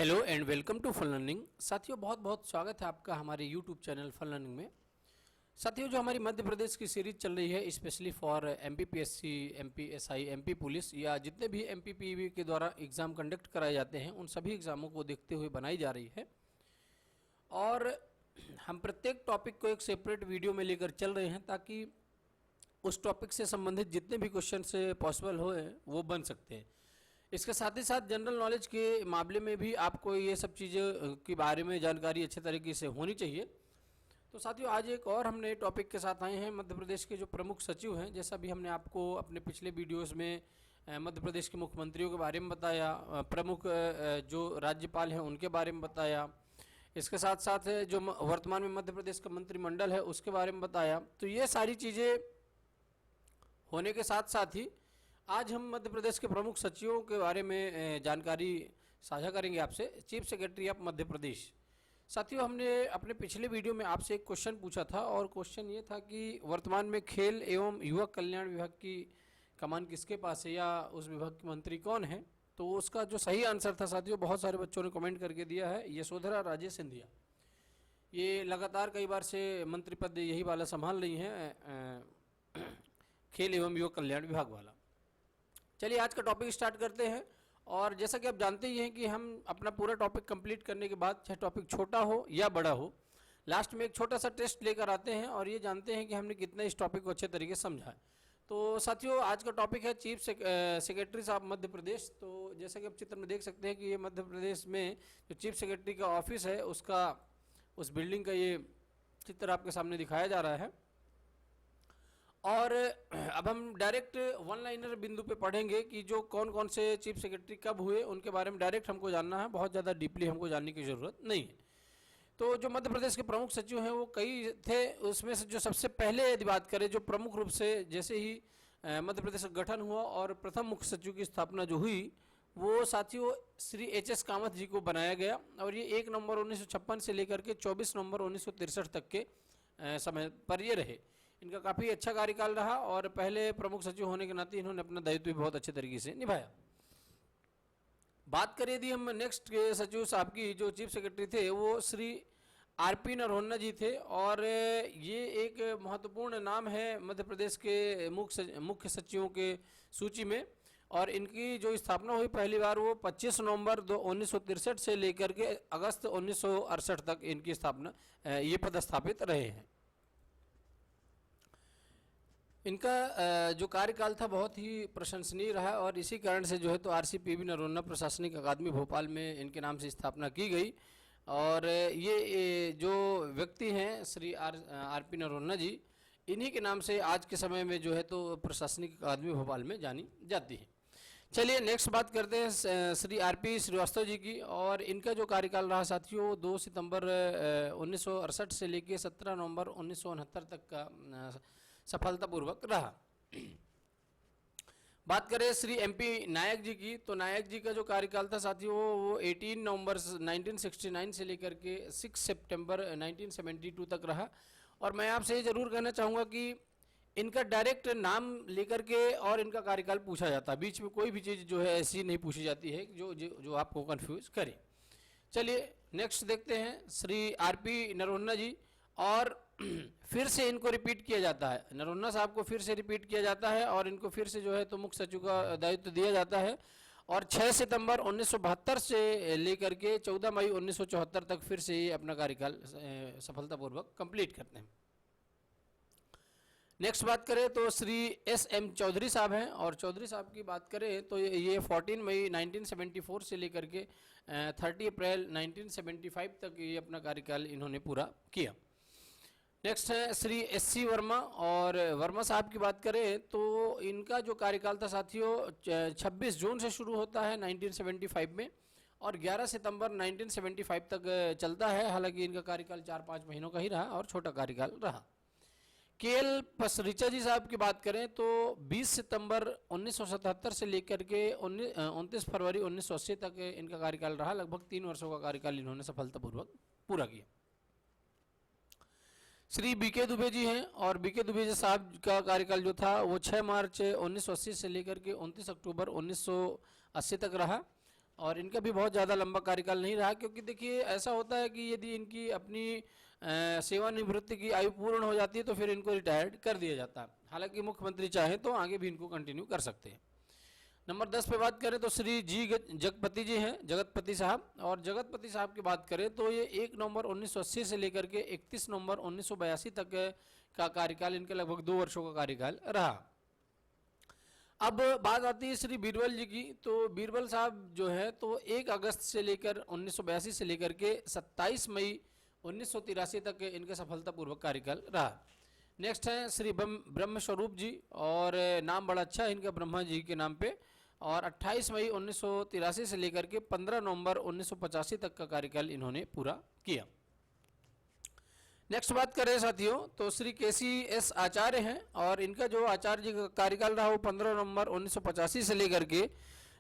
Hello and welcome to fun learning. साथियों, बहुत बहुत स्वागत है आपका हमारे यूट्यूब चैनल फन लर्निंग में। साथियों, जो हमारी मध्य प्रदेश की सीरीज चल रही है specially for MPPSC, MPSI, MP police या जितने भी एमपीपीवी के द्वारा एग्ज़ाम कंडक्ट कराए जाते हैं उन सभी एग्ज़ामों को देखते हुए बनाई जा रही है। और हम प्रत्येक टॉपिक को एक सेपरेट वीडियो में लेकर चल रहे हैं ताकि उस टॉपिक से संबंधित जितने भी क्वेश्चन से पॉसिबल हो वो बन सकते हैं। इसके साथ ही साथ जनरल नॉलेज के मामले में भी आपको ये सब चीज़ें के बारे में जानकारी अच्छे तरीके से होनी चाहिए। तो साथियों, आज एक और हमने टॉपिक के साथ आए हैं मध्य प्रदेश के जो प्रमुख सचिव हैं। जैसा भी हमने आपको अपने पिछले वीडियोस में मध्य प्रदेश के मुख्यमंत्रियों के बारे में बताया, प्रमुख जो राज्यपाल हैं उनके बारे में बताया, इसके साथ साथ जो वर्तमान में मध्य प्रदेश का मंत्रिमंडल है उसके बारे में बताया। तो ये सारी चीज़ें होने के साथ साथ ही आज हम मध्य प्रदेश के प्रमुख सचिवों के बारे में जानकारी साझा करेंगे आपसे। Chief secretary of Madhya Pradesh. साथियों, हमने अपने पिछले वीडियो में आपसे एक क्वेश्चन पूछा था और क्वेश्चन ये था कि वर्तमान में खेल एवं युवा कल्याण विभाग की कमान किसके पास है या उस विभाग के मंत्री कौन है। तो उसका जो सही आंसर था साथियों, बहुत सारे बच्चों ने कमेंट करके दिया है, यशोधरा राजे सिंधिया। ये लगातार कई बार से मंत्री पद यही वाला संभाल रही हैं, खेल एवं युवा कल्याण विभाग वाला। चलिए आज का टॉपिक स्टार्ट करते हैं। और जैसा कि आप जानते ही हैं कि हम अपना पूरा टॉपिक कंप्लीट करने के बाद, चाहे टॉपिक छोटा हो या बड़ा हो, लास्ट में एक छोटा सा टेस्ट लेकर आते हैं और ये जानते हैं कि हमने कितना इस टॉपिक को अच्छे तरीके से समझा है। तो साथियों, आज का टॉपिक है चीफ सेक्रेटरी साहब मध्य प्रदेश। तो जैसा कि आप चित्र में देख सकते हैं कि ये मध्य प्रदेश में जो चीफ सेक्रेटरी का ऑफिस है उसका, उस बिल्डिंग का ये चित्र आपके सामने दिखाया जा रहा है। और अब हम डायरेक्ट वन लाइनर बिंदु पे पढ़ेंगे कि जो कौन कौन से चीफ सेक्रेटरी कब हुए उनके बारे में डायरेक्ट हमको जानना है, बहुत ज़्यादा डीपली हमको जानने की ज़रूरत नहीं है। तो जो मध्य प्रदेश के प्रमुख सचिव हैं वो कई थे, उसमें से जो सबसे पहले यदि बात करें, जो प्रमुख रूप से जैसे ही मध्य प्रदेश का गठन हुआ और प्रथम मुख्य सचिव की स्थापना जो हुई, वो साथियों श्री एच.एस. कामत जी को बनाया गया। और ये 1 नवंबर 1956 से लेकर के 24 नवंबर 1963 तक के समय पर ये रहे। इनका काफ़ी अच्छा कार्यकाल रहा और पहले प्रमुख सचिव होने के नाते इन्होंने अपना दायित्व भी बहुत अच्छे तरीके से निभाया। बात करें यदि हम नेक्स्ट के सचिव साहब की, जो चीफ सेक्रेटरी थे वो श्री आर.पी. नरोन्ना जी थे। और ये एक महत्वपूर्ण नाम है मध्य प्रदेश के मुख्य सचिवों के सूची में। और इनकी जो स्थापना हुई पहली बार वो 25 नवंबर 1963 से लेकर के अगस्त 1968 तक इनकी स्थापना, ये पद स्थापित रहे हैं। इनका जो कार्यकाल था बहुत ही प्रशंसनीय रहा और इसी कारण से जो है तो आर.सी.पी.वी. नरोन्ना प्रशासनिक अकादमी भोपाल में इनके नाम से स्थापना की गई। और ये जो व्यक्ति हैं श्री आर.पी. नरोन्ना जी, इन्हीं के नाम से आज के समय में जो है तो प्रशासनिक अकादमी भोपाल में जानी जाती है। चलिए नेक्स्ट बात करते हैं श्री आर.पी. श्रीवास्तव जी की। और इनका जो कार्यकाल रहा साथियों 2 सितंबर 1968 से लेकर 17 नवंबर 1969 तक का सफलतापूर्वक रहा। बात करें श्री एमपी नायक जी की, तो नायक जी का जो कार्यकाल था साथियों वो 18 नवंबर 1969 से लेकर के 6 सितंबर 1972 तक रहा। और मैं आपसे ये जरूर कहना चाहूँगा कि इनका डायरेक्ट नाम लेकर के और इनका कार्यकाल पूछा जाता है, बीच में कोई भी चीज़ जो है ऐसी नहीं पूछी जाती है जो आपको कंफ्यूज करे। चलिए नेक्स्ट देखते हैं श्री आर.पी. नरोन्ना जी। और फिर से इनको रिपीट किया जाता है, नरोन्ना साहब को फिर से रिपीट किया जाता है और इनको फिर से जो है तो मुख्य सचिव का दायित्व दिया जाता है। और 6 सितंबर 1972 से लेकर के 14 मई 1974 तक फिर से ये अपना कार्यकाल सफलतापूर्वक कंप्लीट करते हैं। नेक्स्ट बात करें तो श्री एस.एम. चौधरी साहब हैं। और चौधरी साहब की बात करें तो ये 14 मई 1974 से लेकर के 30 अप्रैल 1975 तक ये अपना कार्यकाल इन्होंने पूरा किया। नेक्स्ट है श्री एस.सी. वर्मा। और वर्मा साहब की बात करें तो इनका जो कार्यकाल था साथियों 26 जून से शुरू होता है 1975 में और 11 सितंबर 1975 तक चलता है। हालांकि इनका कार्यकाल 4-5 महीनों का ही रहा और छोटा कार्यकाल रहा। के.एल. पसरिचा जी साहब की बात करें तो 20 सितंबर 1977 से लेकर के 29 फरवरी 1980 तक इनका कार्यकाल रहा। लगभग 3 वर्षों का कार्यकाल इन्होंने सफलतापूर्वक पूरा किया। श्री बी.के. दुबे जी हैं। और बी.के. दुबे जी साहब का कार्यकाल जो था वो 6 मार्च 1980 से लेकर के 29 अक्टूबर 1980 तक रहा। और इनका भी बहुत ज़्यादा लंबा कार्यकाल नहीं रहा, क्योंकि देखिए ऐसा होता है कि यदि इनकी अपनी सेवानिवृत्ति की आयु पूर्ण हो जाती है तो फिर इनको रिटायर्ड कर दिया जाता है। हालांकि मुख्यमंत्री चाहे तो आगे भी इनको कंटिन्यू कर सकते हैं। नंबर 10 पे बात करें तो श्री जी जगपति जी हैं, जगतपति साहब। और जगतपति साहब की बात करें तो ये 1 नवंबर 1980 से लेकर के 31 नवंबर 1982 तक का कार्यकाल, इनके लगभग 2 वर्षों का कार्यकाल रहा। अब बात आती है श्री बीरबल जी की। तो बीरबल साहब जो है तो 1 अगस्त से लेकर 1982 से लेकर के 27 मई 1983 तक इनका सफलतापूर्वक कार्यकाल रहा। नेक्स्ट है श्री ब्रह्म स्वरूप जी, और नाम बड़ा अच्छा है इनका, ब्रह्मा जी के नाम पे। और 28 मई 1983 से लेकर के 15 नवंबर 1985 तक का कार्यकाल इन्होंने पूरा किया। नेक्स्ट बात करें साथियों तो श्री केसी एस आचार्य हैं, और इनका जो आचार्य जी का कार्यकाल रहा वो 15 नवंबर 1985 से लेकर के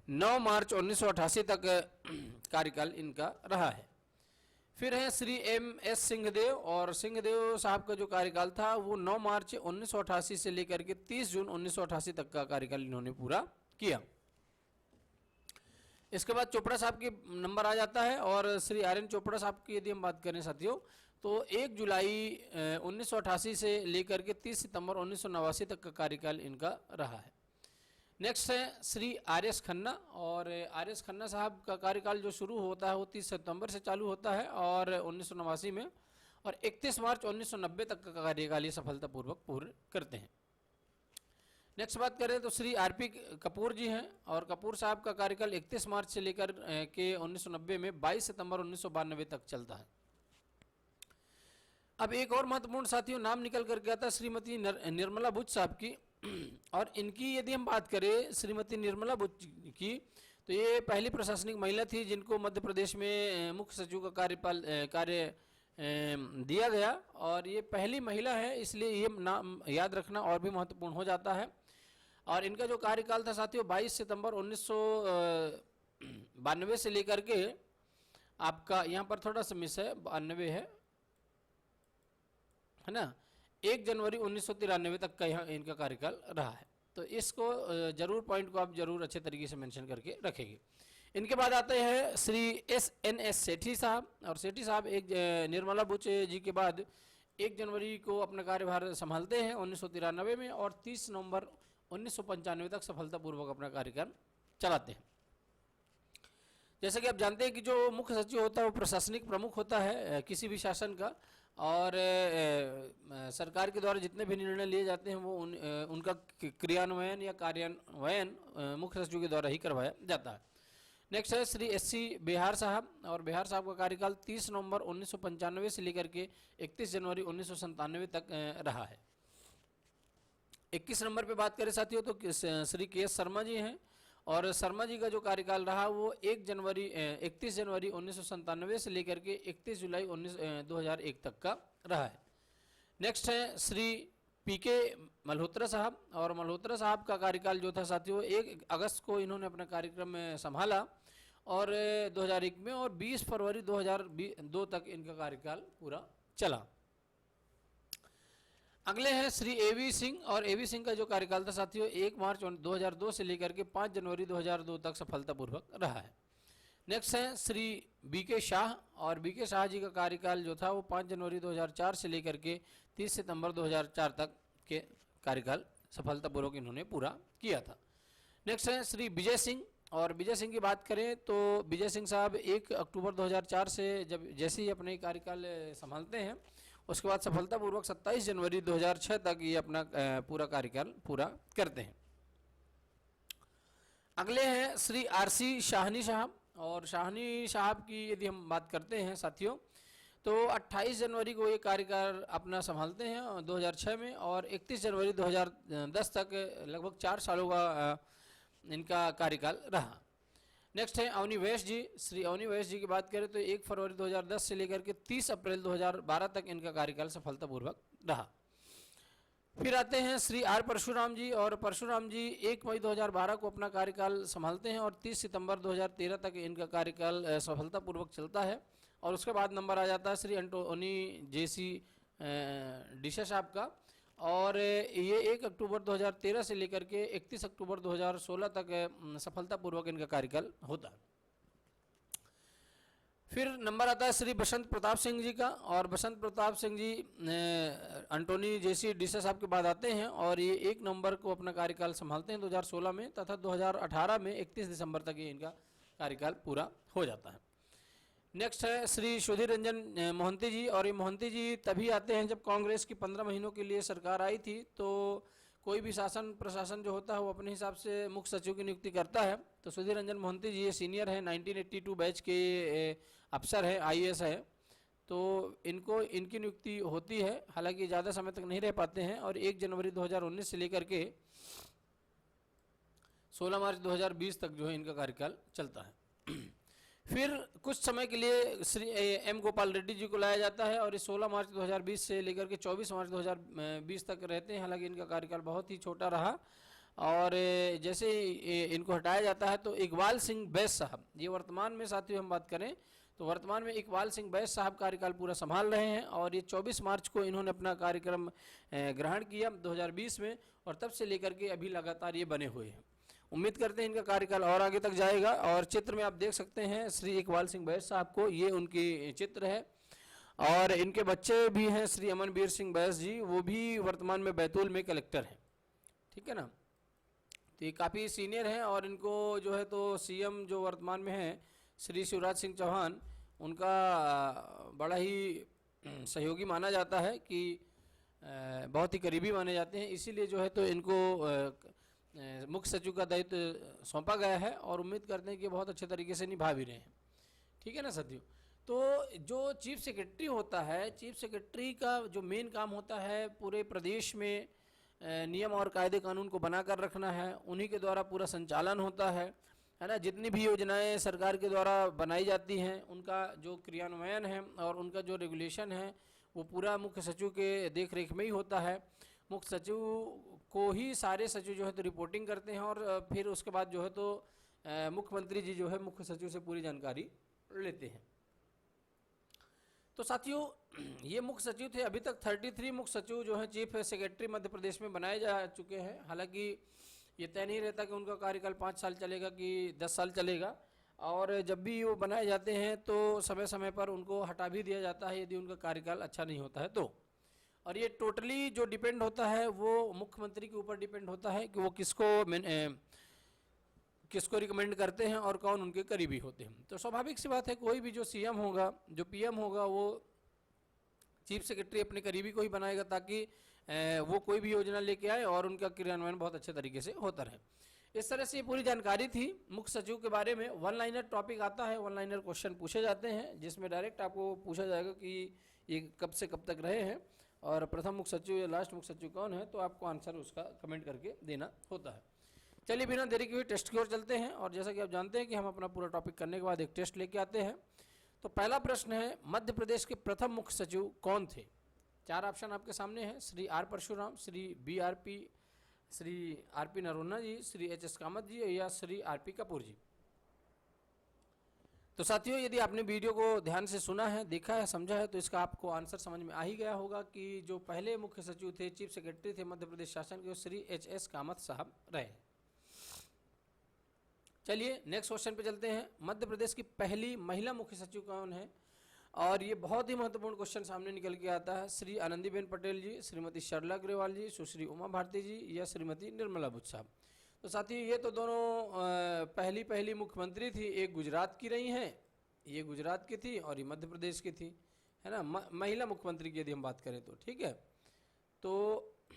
9 मार्च 1988 तक कार्यकाल इनका रहा है। फिर है श्री एम एस सिंहदेव, और सिंहदेव साहब का जो कार्यकाल था वो 9 मार्च 1988 से लेकर के 30 जून 1988 तक का कार्यकाल इन्होंने पूरा किया। इसके बाद चोपड़ा साहब के नंबर आ जाता है, और श्री आर एन चोपड़ा साहब की यदि हम बात करें साथियों तो 1 जुलाई 1988 से लेकर के 30 सितंबर 1989 तक का कार्यकाल इनका रहा है। नेक्स्ट है श्री आर एस खन्ना, और आर एस खन्ना साहब का कार्यकाल जो शुरू होता है वो 30 सितंबर से चालू होता है और 1989 में, और 31 मार्च 1990 तक का कार्यकाल ये सफलतापूर्वक पूर्ण करते हैं। नेक्स्ट बात करें तो श्री आर पी कपूर जी हैं, और कपूर साहब का कार्यकाल 31 मार्च से लेकर के 1990 में 22 सितंबर 1992 तक चलता है। अब एक और महत्वपूर्ण साथियों नाम निकल कर गया था श्रीमती निर्मला बुच साहब की, और इनकी यदि हम बात करें श्रीमती निर्मला बुच की तो ये पहली प्रशासनिक महिला थी जिनको मध्य प्रदेश में मुख्य सचिव का कार्य दिया गया, और ये पहली महिला है, इसलिए ये नाम याद रखना और भी महत्वपूर्ण हो जाता है। और इनका जो कार्यकाल था साथियों 22 सितंबर 1992 से लेकर के, आपका यहाँ पर थोड़ा सा मिस है, 92 है ना, 1 जनवरी 1993 तक का यहाँ इनका कार्यकाल रहा है। तो इसको जरूर पॉइंट को आप जरूर अच्छे तरीके से मेंशन करके रखेंगे। इनके बाद आते हैं श्री एस सेठी साहब, और सेठी साहब एक निर्मला बुच जी के बाद 1 जनवरी को अपना कार्यभार संभालते हैं 1993 में, और 30 नवंबर 1995 तक सफलतापूर्वक अपना कार्यकाल चलाते हैं। जैसे कि आप जानते हैं कि जो मुख्य सचिव होता है वो प्रशासनिक प्रमुख होता है किसी भी शासन का, और सरकार के द्वारा जितने भी निर्णय लिए जाते हैं वो उनका क्रियान्वयन या कार्यान्वयन मुख्य सचिव के द्वारा ही करवाया जाता है। नेक्स्ट है श्री एस सी बिहार साहब, और बिहार साहब का कार्यकाल 30 नवंबर 1995 से लेकर के 31 जनवरी 1997 तक रहा है। 21 नंबर पे बात करें साथियों तो श्री के एस शर्मा जी हैं, और शर्मा जी का जो कार्यकाल रहा वो 31 जनवरी 1997 से लेकर के 31 जुलाई 2001 तक का रहा है। नेक्स्ट है श्री पी के मल्होत्रा साहब, और मल्होत्रा साहब का कार्यकाल जो था साथियों 1 अगस्त को इन्होंने अपना कार्यक्रम में संभाला और 2001 में, और 20 फरवरी 2002 तक इनका कार्यकाल पूरा चला। अगले हैं श्री एवी सिंह, और एवी सिंह का जो कार्यकाल था साथियों 1 मार्च 2002 से लेकर के 5 जनवरी 2002 तक सफलतापूर्वक रहा है। नेक्स्ट है श्री बी के शाह, और बी के शाह जी का कार्यकाल जो था वो 5 जनवरी 2004 से लेकर के 30 सितंबर 2004 तक के कार्यकाल सफलतापूर्वक इन्होंने पूरा किया था। नेक्स्ट है श्री विजय सिंह, और विजय सिंह की बात करें तो विजय सिंह साहब 1 अक्टूबर 2004 से जैसे ही अपने कार्यकाल संभालते हैं उसके बाद सफलतापूर्वक 27 जनवरी 2006 तक ये अपना पूरा कार्यकाल पूरा करते हैं। अगले हैं श्री आरसी शाहनी साहब, और शाहनी साहब की यदि हम बात करते हैं साथियों तो 28 जनवरी को ये कार्यकाल अपना संभालते हैं 2006 में, और 31 जनवरी 2010 तक लगभग 4 सालों का इनका कार्यकाल रहा। नेक्स्ट है अवनी वैश जी, श्री अवनी वैश जी की बात करें तो 1 फरवरी 2010 से लेकर के 30 अप्रैल 2012 तक इनका कार्यकाल सफलतापूर्वक रहा। फिर आते हैं श्री आर परशुराम जी, और परशुराम जी 1 मई 2012 को अपना कार्यकाल संभालते हैं और 30 सितंबर 2013 तक इनका कार्यकाल सफलतापूर्वक चलता है। और उसके बाद नंबर आ जाता है श्री एंटोनी जेसी डिशा साहब का, और ये 1 अक्टूबर 2013 से लेकर के 31 अक्टूबर 2016 तक सफलतापूर्वक इनका कार्यकाल होता है। फिर नंबर आता है श्री बसंत प्रताप सिंह जी का, और बसंत प्रताप सिंह जी अंटोनी जेसी डिसा साहब के बाद आते हैं, और ये 1 नवंबर को अपना कार्यकाल संभालते हैं 2016 में, तथा 2018 में 31 दिसंबर तक ये इनका कार्यकाल पूरा हो जाता है। नेक्स्ट है श्री सुधीर रंजन मोहंती जी, और ये मोहंती जी तभी आते हैं जब कांग्रेस की 15 महीनों के लिए सरकार आई थी, तो कोई भी शासन प्रशासन जो होता है वो अपने हिसाब से मुख्य सचिव की नियुक्ति करता है। तो सुधीर रंजन मोहंती जी ये सीनियर है, 1982 बैच के अफसर है, IAS है, तो इनकी नियुक्ति होती है, हालांकि ज़्यादा समय तक नहीं रह पाते हैं, और 1 जनवरी 2019 से लेकर के 16 मार्च 2020 तक जो है इनका कार्यकाल चलता है। फिर कुछ समय के लिए श्री M गोपाल रेड्डी जी को लाया जाता है, और इस 16 मार्च 2020 से लेकर के 24 मार्च 2020 तक रहते हैं, हालांकि इनका कार्यकाल बहुत ही छोटा रहा। और जैसे इनको हटाया जाता है तो इकबाल सिंह बैस साहब, ये वर्तमान में साथियों हम बात करें तो वर्तमान में इकबाल सिंह बैस साहब कार्यकाल पूरा संभाल रहे हैं, और ये 24 मार्च को इन्होंने अपना कार्यक्रम ग्रहण किया 2020 में, और तब से लेकर के अभी लगातार ये बने हुए हैं। उम्मीद करते हैं इनका कार्यकाल और आगे तक जाएगा। और चित्र में आप देख सकते हैं श्री इकबाल सिंह बैस साहब को, ये उनकी चित्र है, और इनके बच्चे भी हैं श्री अमनवीर सिंह बैस जी, वो भी वर्तमान में बैतूल में कलेक्टर हैं, ठीक है ना। तो ये काफ़ी सीनियर हैं, और इनको जो है तो CM जो वर्तमान में हैं श्री शिवराज सिंह चौहान, उनका बड़ा ही सहयोगी माना जाता है, कि बहुत ही करीबी माने जाते हैं, इसीलिए जो है तो इनको मुख्य सचिव का दायित्व सौंपा गया है, और उम्मीद करते हैं कि बहुत अच्छे तरीके से निभा भी रहे हैं, ठीक है ना साथियों। तो जो चीफ सेक्रेटरी होता है, चीफ सेक्रेटरी का जो मेन काम होता है पूरे प्रदेश में नियम और कायदे कानून को बनाकर रखना है, उन्हीं के द्वारा पूरा संचालन होता है ना। जितनी भी योजनाएं सरकार के द्वारा बनाई जाती हैं उनका जो क्रियान्वयन है और उनका जो रेगुलेशन है वो पूरा मुख्य सचिव के देख रेख में ही होता है। मुख्य सचिव को ही सारे सचिव जो है तो रिपोर्टिंग करते हैं, और फिर उसके बाद जो है तो मुख्यमंत्री जी जो है मुख्य सचिव से पूरी जानकारी लेते हैं। तो साथियों ये मुख्य सचिव थे, अभी तक 33 मुख्य सचिव जो हैं चीफ सेक्रेटरी मध्य प्रदेश में बनाए जा चुके हैं। हालांकि ये तय नहीं रहता कि उनका कार्यकाल 5 साल चलेगा कि 10 साल चलेगा, और जब भी वो बनाए जाते हैं तो समय समय पर उनको हटा भी दिया जाता है यदि उनका कार्यकाल अच्छा नहीं होता है तो। और ये टोटली जो डिपेंड होता है वो मुख्यमंत्री के ऊपर डिपेंड होता है कि वो किसको रिकमेंड करते हैं और कौन उनके करीबी होते हैं। तो स्वाभाविक सी बात है कोई भी जो CM होगा, जो PM होगा, वो चीफ सेक्रेटरी अपने करीबी को ही बनाएगा ताकि वो कोई भी योजना लेके आए और उनका क्रियान्वयन बहुत अच्छे तरीके से होता रहे। इस तरह से ये पूरी जानकारी थी मुख्य सचिव के बारे में। 1 लाइनर टॉपिक आता है, 1 लाइनर क्वेश्चन पूछे जाते हैं जिसमें डायरेक्ट आपको पूछा जाएगा कि ये कब से कब तक रहे हैं और प्रथम मुख्य सचिव या लास्ट मुख्य सचिव कौन है, तो आपको आंसर उसका कमेंट करके देना होता है। चलिए बिना देरी के हुए टेस्ट की ओर चलते हैं, और जैसा कि आप जानते हैं कि हम अपना पूरा टॉपिक करने के बाद एक टेस्ट लेके आते हैं। तो पहला प्रश्न है, मध्य प्रदेश के प्रथम मुख्य सचिव कौन थे? 4 ऑप्शन आपके सामने हैं, श्री R परशुराम, श्री श्री RP नरोन्ना जी, श्री HS कामत जी या श्री RP कपूर जी। तो साथियों यदि आपने वीडियो को ध्यान से सुना है, देखा है, समझा है, तो इसका आपको आंसर समझ में आ ही गया होगा कि जो पहले मुख्य सचिव थे, चीफ सेक्रेटरी थे मध्य प्रदेश शासन के, श्री HS कामत साहब रहे। चलिए नेक्स्ट क्वेश्चन पे चलते हैं। मध्य प्रदेश की पहली महिला मुख्य सचिव कौन है? और ये बहुत ही महत्वपूर्ण क्वेश्चन सामने निकल के आता है। श्री आनंदीबेन पटेल जी, श्रीमती सरला अग्रवाल जी, सुश्री उमा भारती जी या श्रीमती निर्मला बुच साहब। तो साथियों ये तो दोनों पहली मुख्यमंत्री थी, एक गुजरात की रही हैं, ये गुजरात की थी और ये मध्य प्रदेश की थी, है ना। महिला मुख्यमंत्री की यदि हम बात करें तो ठीक है, तो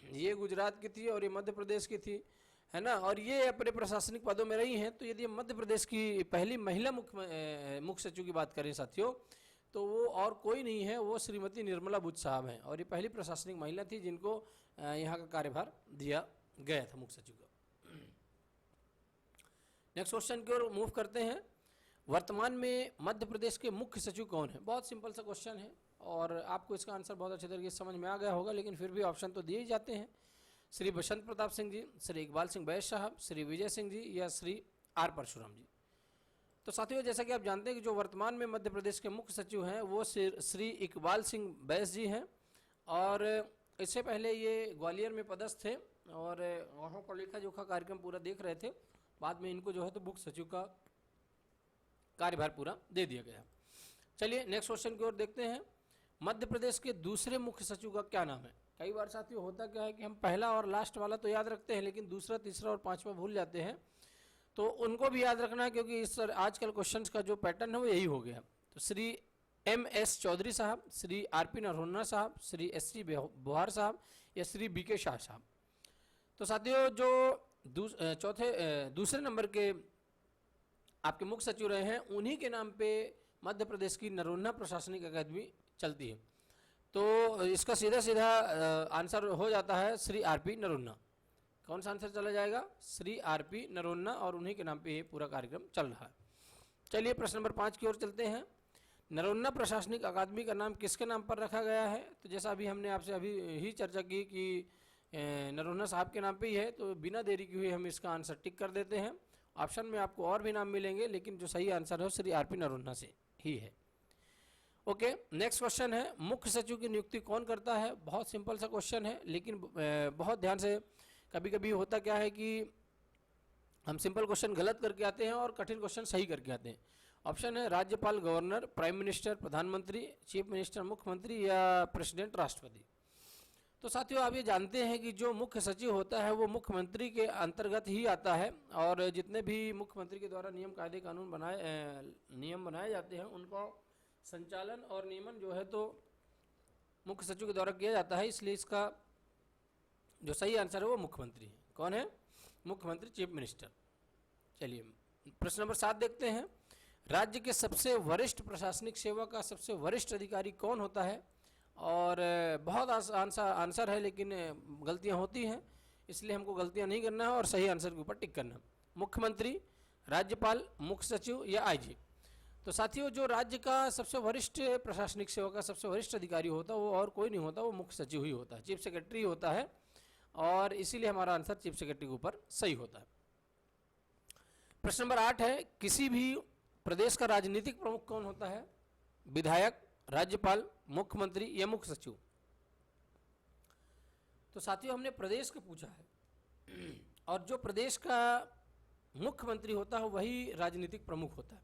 ये गुजरात की थी और ये मध्य प्रदेश की थी, है ना। और ये अपने प्रशासनिक पदों में रही हैं। तो यदि हम मध्य प्रदेश की पहली महिला मुख्य सचिव की बात करें साथियों, तो वो और कोई नहीं है, वो श्रीमती निर्मला बुच साहब हैं, और ये पहली प्रशासनिक महिला थी जिनको यहाँ का कार्यभार दिया गया था मुख्य सचिव का। नेक्स्ट क्वेश्चन की ओर मूव करते हैं। वर्तमान में मध्य प्रदेश के मुख्य सचिव कौन है? बहुत सिंपल सा क्वेश्चन है और आपको इसका आंसर बहुत अच्छे तरीके से समझ में आ गया होगा, लेकिन फिर भी ऑप्शन तो दिए ही जाते हैं। श्री बसंत प्रताप सिंह जी, श्री इकबाल सिंह बैस साहब, श्री विजय सिंह जी या श्री R परशुराम जी। तो साथियों जैसा कि आप जानते हैं कि जो वर्तमान में मध्य प्रदेश के मुख्य सचिव हैं वो श्री इकबाल सिंह बैस जी हैं, और इससे पहले ये ग्वालियर में पदस्थ थे और वहाँ का लेखा जोखा कार्यक्रम पूरा देख रहे थे। बाद में इनको जो है तो मुख्य सचिव का कार्यभार पूरा दे दिया गया। चलिए नेक्स्ट क्वेश्चन की ओर देखते हैं। मध्य प्रदेश के दूसरे मुख्य सचिव का क्या नाम है? कई बार साथियों होता क्या है कि हम पहला और लास्ट वाला तो याद रखते हैं, लेकिन दूसरा, तीसरा और पांचवा भूल जाते हैं, तो उनको भी याद रखना है, क्योंकि इस आजकल क्वेश्चंस का जो पैटर्न है वो यही हो गया। तो श्री MS चौधरी साहब, श्री RP नरोन्ना साहब, श्री SC बोहार साहब या श्री BK शाह साहब। तो साथियों जो दूसरे नंबर के आपके मुख्य सचिव रहे हैं, उन्हीं के नाम पे मध्य प्रदेश की नरोन्ना प्रशासनिक अकादमी चलती है। तो इसका सीधा सीधा आंसर हो जाता है श्री RP नरोन्ना। कौन सा आंसर चला जाएगा? श्री RP नरोन्ना, और उन्हीं के नाम पे ये पूरा कार्यक्रम चल रहा है। चलिए प्रश्न नंबर 5 की ओर चलते हैं। नरोन्ना प्रशासनिक अकादमी का नाम किसके नाम पर रखा गया है? तो जैसा अभी हमने आपसे अभी ही चर्चा की कि नरोन्ना साहब के नाम पे ही है, तो बिना देरी की हुई हम इसका आंसर टिक कर देते हैं। ऑप्शन में आपको और भी नाम मिलेंगे, लेकिन जो सही आंसर है श्री RP नरोन्ना से ही है। ओके, नेक्स्ट क्वेश्चन है, मुख्य सचिव की नियुक्ति कौन करता है? बहुत सिंपल सा क्वेश्चन है, लेकिन बहुत ध्यान से, कभी कभी होता क्या है कि हम सिंपल क्वेश्चन गलत करके आते हैं और कठिन क्वेश्चन सही करके आते हैं। ऑप्शन है राज्यपाल, गवर्नर, प्राइम मिनिस्टर, प्रधानमंत्री, चीफ मिनिस्टर, मुख्यमंत्री या प्रेसिडेंट, राष्ट्रपति। तो साथियों आप ये जानते हैं कि जो मुख्य सचिव होता है वो मुख्यमंत्री के अंतर्गत ही आता है, और जितने भी मुख्यमंत्री के द्वारा नियम, कायदे, कानून बनाए जाते हैं, उनका संचालन और नियमन जो है तो मुख्य सचिव के द्वारा किया जाता है। इसलिए इसका जो सही आंसर है वो मुख्यमंत्री है। कौन है? मुख्यमंत्री, चीफ मिनिस्टर। चलिए प्रश्न नंबर 7 देखते हैं। राज्य के सबसे वरिष्ठ प्रशासनिक सेवा का सबसे वरिष्ठ अधिकारी कौन होता है? और बहुत आसान सा आंसर है, लेकिन गलतियां होती हैं, इसलिए हमको गलतियां नहीं करना है और सही आंसर के ऊपर टिक करना। मुख्यमंत्री, राज्यपाल, मुख्य सचिव या IG। तो साथियों जो राज्य का सबसे वरिष्ठ प्रशासनिक सेवा का सबसे वरिष्ठ अधिकारी होता है वो और कोई नहीं होता, वो मुख्य सचिव ही होता है, चीफ सेक्रेटरी होता है, और इसीलिए हमारा आंसर चीफ सेक्रेटरी के ऊपर सही होता है। प्रश्न नंबर 8 है, किसी भी प्रदेश का राजनीतिक प्रमुख कौन होता है? विधायक, राज्यपाल, मुख्यमंत्री या मुख्य सचिव। तो साथियों हमने प्रदेश का पूछा है, और जो प्रदेश का मुख्यमंत्री होता है वही राजनीतिक प्रमुख होता है,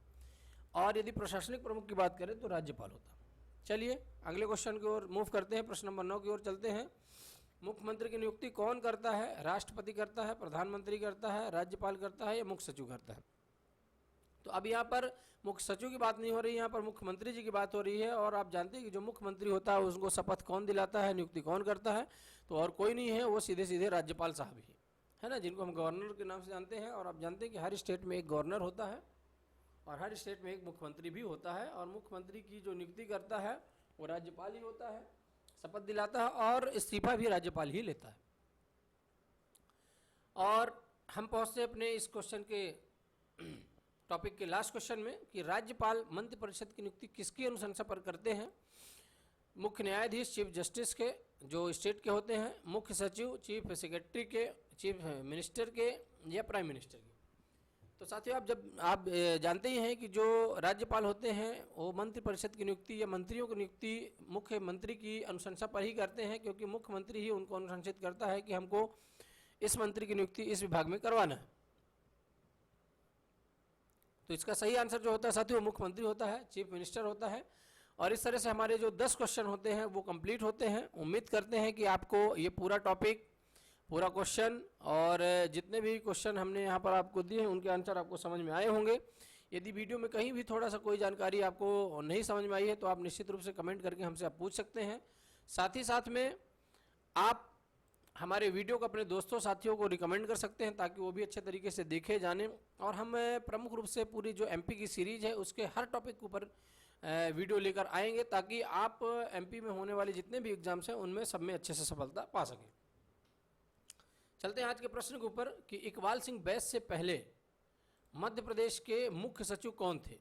और यदि प्रशासनिक प्रमुख की बात करें तो राज्यपाल होता है। चलिए अगले क्वेश्चन की ओर मूव करते हैं, प्रश्न नंबर 9 की ओर चलते हैं। मुख्यमंत्री की नियुक्ति कौन करता है? राष्ट्रपति करता है, प्रधानमंत्री करता है, राज्यपाल करता है या मुख्य सचिव करता है? तो अब यहाँ पर मुख्य सचिव की बात नहीं हो रही, यहाँ पर मुख्यमंत्री जी की बात हो रही है, और आप जानते हैं कि जो मुख्यमंत्री होता है उसको शपथ कौन दिलाता है, नियुक्ति कौन करता है? तो और कोई नहीं है, वो सीधे सीधे राज्यपाल साहब ही है ना, जिनको हम गवर्नर के नाम से जानते हैं। और आप जानते हैं कि हर स्टेट में एक गवर्नर होता है और हर स्टेट में एक मुख्यमंत्री भी होता है, और मुख्यमंत्री की जो नियुक्ति करता है वो राज्यपाल ही होता है, शपथ दिलाता है, और इस्तीफा भी राज्यपाल ही लेता है। और हम पहुंचते अपने इस क्वेश्चन के टॉपिक के लास्ट क्वेश्चन में कि राज्यपाल मंत्रिपरिषद की नियुक्ति किसकी अनुशंसा पर करते हैं? मुख्य न्यायाधीश, चीफ जस्टिस के जो स्टेट के होते हैं, मुख्य सचिव, चीफ सेक्रेटरी के, चीफ मिनिस्टर के या प्राइम मिनिस्टर के। तो साथियों आप जानते ही हैं कि जो राज्यपाल होते हैं वो मंत्रिपरिषद की नियुक्ति या मंत्रियों की नियुक्ति मुख्यमंत्री की अनुशंसा पर ही करते हैं, क्योंकि मुख्यमंत्री ही उनको अनुशंसित करता है कि हमको इस मंत्री की नियुक्ति इस विभाग में करवाना है। तो इसका सही आंसर जो होता है साथियों वो मुख्यमंत्री होता है, चीफ मिनिस्टर होता है। और इस तरह से हमारे जो 10 क्वेश्चन होते हैं वो कंप्लीट होते हैं। उम्मीद करते हैं कि आपको ये पूरा टॉपिक, पूरा क्वेश्चन और जितने भी क्वेश्चन हमने यहाँ पर आपको दिए हैं उनके आंसर आपको समझ में आए होंगे। यदि वीडियो में कहीं भी थोड़ा सा कोई जानकारी आपको नहीं समझ में आई है तो आप निश्चित रूप से कमेंट करके हमसे आप पूछ सकते हैं। साथ ही साथ में आप हमारे वीडियो को अपने दोस्तों साथियों को रिकमेंड कर सकते हैं ताकि वो भी अच्छे तरीके से देखे जाने। और हम प्रमुख रूप से पूरी जो MP की सीरीज है उसके हर टॉपिक के ऊपर वीडियो लेकर आएंगे ताकि आप MP में होने वाले जितने भी एग्जाम्स हैं उनमें सब में अच्छे से सफलता पा सकें। चलते हैं आज के प्रश्न के ऊपर कि इकबाल सिंह बैस से पहले मध्य प्रदेश के मुख्य सचिव कौन थे।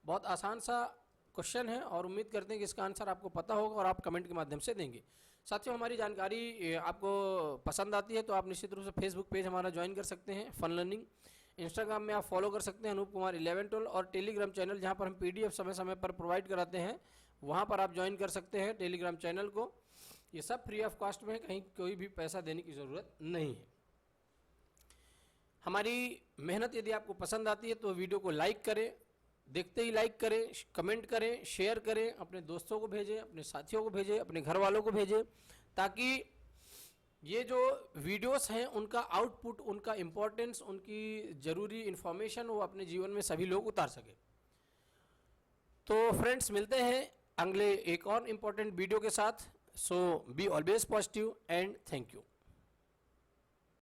बहुत आसान सा क्वेश्चन है और उम्मीद करते हैं कि इसका आंसर आपको पता होगा और आप कमेंट के माध्यम से देंगे। साथियों हमारी जानकारी आपको पसंद आती है तो आप निश्चित रूप से फेसबुक पेज हमारा ज्वाइन कर सकते हैं फन लर्निंग। इंस्टाग्राम में आप फॉलो कर सकते हैं अनूप कुमार 11-12 और टेलीग्राम चैनल जहां पर हम PDF समय समय पर प्रोवाइड कराते हैं वहां पर आप ज्वाइन कर सकते हैं टेलीग्राम चैनल को। ये सब फ्री ऑफ कॉस्ट में है, कहीं कोई भी पैसा देने की ज़रूरत नहीं है। हमारी मेहनत यदि आपको पसंद आती है तो वीडियो को लाइक करें, देखते ही लाइक करें, कमेंट करें, शेयर करें, अपने दोस्तों को भेजें, अपने साथियों को भेजें, अपने घर वालों को भेजें, ताकि ये जो वीडियोस हैं उनका आउटपुट, उनका इम्पोर्टेंस, उनकी ज़रूरी इन्फॉर्मेशन वो अपने जीवन में सभी लोग उतार सके। तो फ्रेंड्स, मिलते हैं अगले एक और इम्पोर्टेंट वीडियो के साथ। So be always positive and thank you.